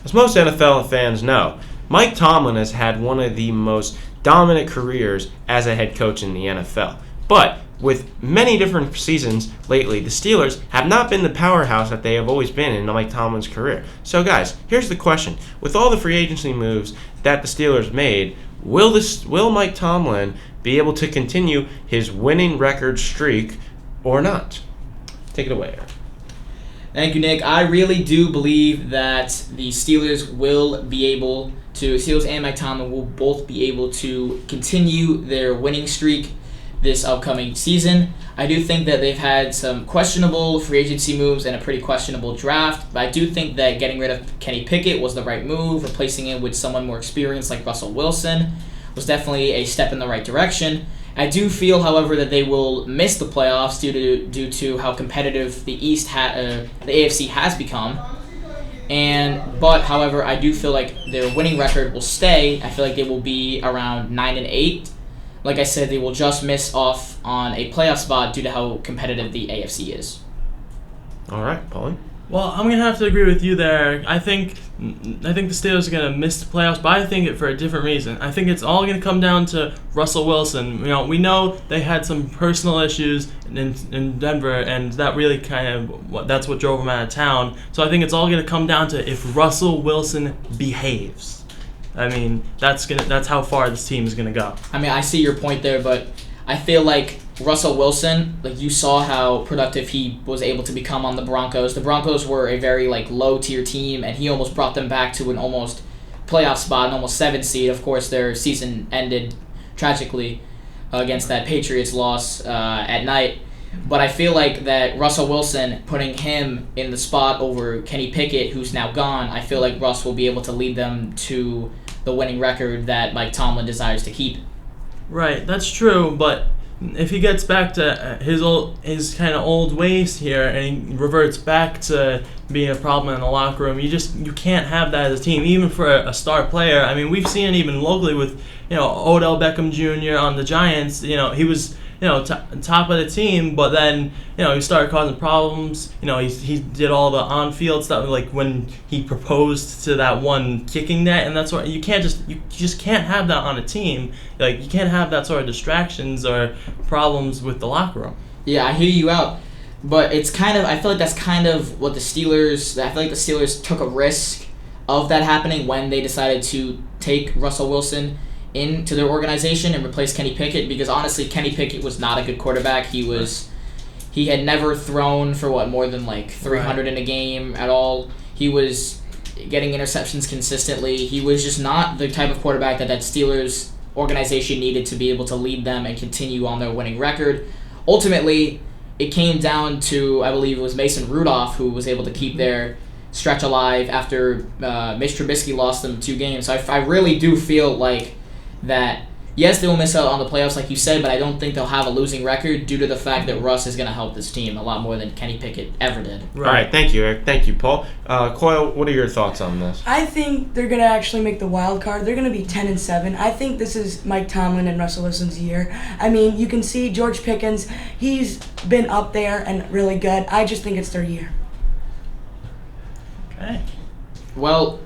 As most NFL fans know, Mike Tomlin has had one of the most dominant careers as a head coach in the NFL. But with many different seasons lately, the Steelers have not been the powerhouse that they have always been in Mike Tomlin's career. So guys, here's the question. With all the free agency moves that the Steelers made, will Mike Tomlin be able to continue his winning record streak or not? Take it away, Eric. Thank you, Nick. I really do believe that the Steelers and Mike Tomlin will both be able to continue their winning streak this upcoming season. I do think that they've had some questionable free agency moves and a pretty questionable draft, but I do think that getting rid of Kenny Pickett was the right move. Replacing him with someone more experienced like Russell Wilson was definitely a step in the right direction. I do feel, however, that they will miss the playoffs due to how competitive the AFC has become. But however, I do feel like their winning record will stay. I feel like they will be around 9-8. Like I said, they will just miss off on a playoff spot due to how competitive the AFC is. All right, Paulie. Well, I'm gonna have to agree with you there. I think the Steelers are gonna miss the playoffs, but I think it for a different reason. I think it's all gonna come down to Russell Wilson. We know they had some personal issues in Denver, and that really that's what drove him out of town. So I think it's all gonna come down to if Russell Wilson behaves. I mean, that's how far this team is gonna go. I mean, I see your point there, but I feel like Russell Wilson, like you saw how productive he was able to become on the Broncos. The Broncos were a very low-tier team, and he almost brought them back to an almost playoff spot, an almost 7 seed. Of course, their season ended tragically against that Patriots loss at night. But I feel like that Russell Wilson, putting him in the spot over Kenny Pickett, who's now gone, I feel like Russ will be able to lead them to the winning record that Mike Tomlin desires to keep. Right, that's true, but if he gets back to his kind of old ways here and he reverts back to being a problem in the locker room, you can't have that as a team, even for a star player. I mean, we've seen it even locally with Odell Beckham Jr. on the Giants. He was top of the team, but then he started causing problems. He did all the on-field stuff, like when he proposed to that one kicking net, and that's what you just can't have that on a team. Like, you can't have that sort of distractions or problems with the locker room. Yeah, I hear you out, but I feel like that's kind of what the Steelers. I feel like the Steelers took a risk of that happening when they decided to take Russell Wilson into their organization and replace Kenny Pickett, because honestly Kenny Pickett was not a good quarterback. He had never thrown for more than 300 in a game at all. He was getting interceptions consistently. He was just not the type of quarterback that Steelers organization needed to be able to lead them and continue on their winning record. Ultimately, it came down to, I believe it was Mason Rudolph who was able to keep their stretch alive after Mitch Trubisky lost them 2 games. So I really do feel like that, yes, they will miss out on the playoffs like you said, but I don't think they'll have a losing record due to the fact that Russ is going to help this team a lot more than Kenny Pickett ever did. Right. All right, thank you, Eric. Thank you, Paul. Coyle, what are your thoughts on this? I think they're going to actually make the wild card. They're going to be 10-7. I think this is Mike Tomlin and Russell Wilson's year. I mean, you can see George Pickens. He's been up there and really good. I just think it's their year. Okay. Well,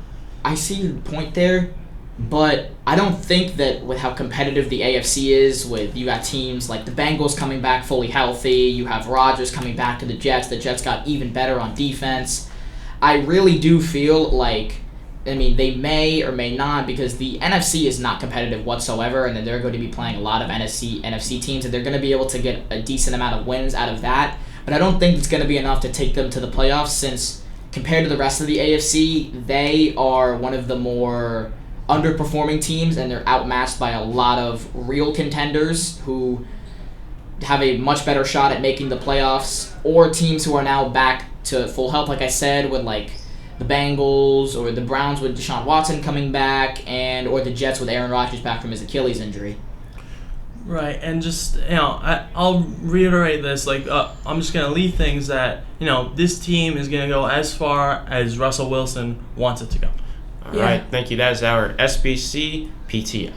I see your point there, but I don't think that with how competitive the AFC is, with you got teams like the Bengals coming back fully healthy, you have Rodgers coming back to the Jets got even better on defense. I really do feel like, they may or may not, because the NFC is not competitive whatsoever, and then they're going to be playing a lot of NFC teams, and they're going to be able to get a decent amount of wins out of that, but I don't think it's going to be enough to take them to the playoffs, since compared to the rest of the AFC, they are one of the more underperforming teams, and they're outmatched by a lot of real contenders who have a much better shot at making the playoffs, or teams who are now back to full health, like I said, with the Bengals or the Browns with Deshaun Watson coming back, or the Jets with Aaron Rodgers back from his Achilles injury. Right, and just, I'll reiterate this, I'm just going to leave things that, this team is going to go as far as Russell Wilson wants it to go. All right, thank you. That is our SBC PTI.